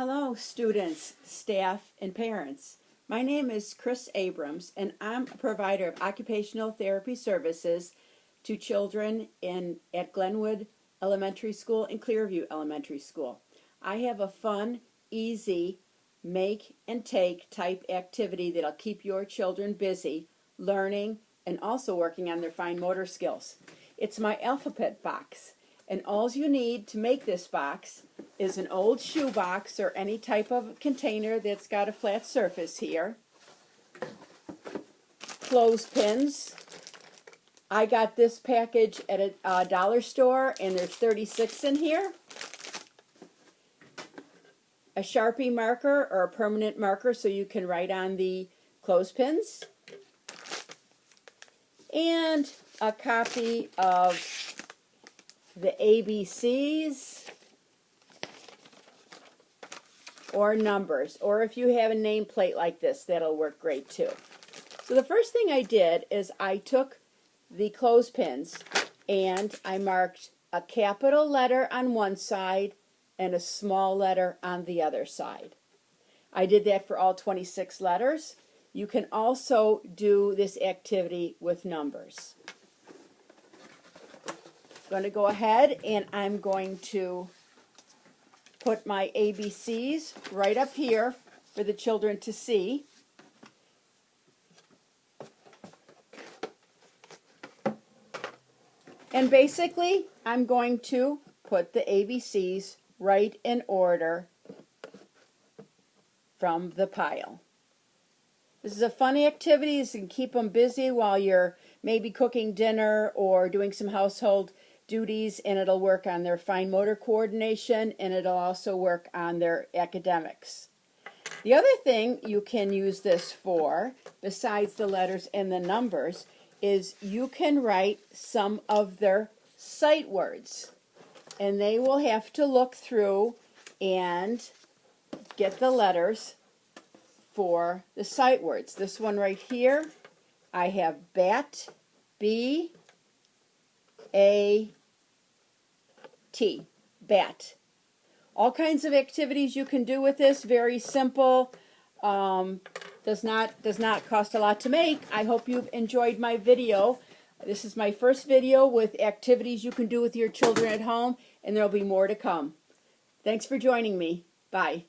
Hello, students, staff, and parents. My name is Chris Abrams, and I'm a provider of occupational therapy services to children at Glenwood Elementary School and Clearview Elementary School. I have a fun, easy, make and take type activity that'll keep your children busy, learning, and also working on their fine motor skills. It's my alphabet box. And all you need to make this box is an old shoe box or any type of container that's got a flat surface here. Clothespins. I got this package at a dollar store, and there's 36 in here. A Sharpie marker or a permanent marker so you can write on the clothespins. And a copy of the ABCs or numbers, or if you have a nameplate like this, that'll work great too. So the first thing I did is I took the clothespins and I marked a capital letter on one side and a small letter on the other side. I did that for all 26 letters. You can also do this activity with numbers. I'm going to go ahead and I'm going to put my ABCs right up here for the children to see. And basically, I'm going to put the ABCs right in order from the pile. This is a fun activity. You can keep them busy while you're maybe cooking dinner or doing some household duties, and it'll work on their fine motor coordination, and it'll also work on their academics. The other thing you can use this for, besides the letters and the numbers, is you can write some of their sight words, and they will have to look through and get the letters for the sight words. This one right here, I have bat, B, A, T, bat. All kinds of activities you can do with this. Very simple. Does not cost a lot to make. I hope you've enjoyed my video. This is my first video with activities you can do with your children at home, and there'll be more to come. Thanks for joining me. Bye.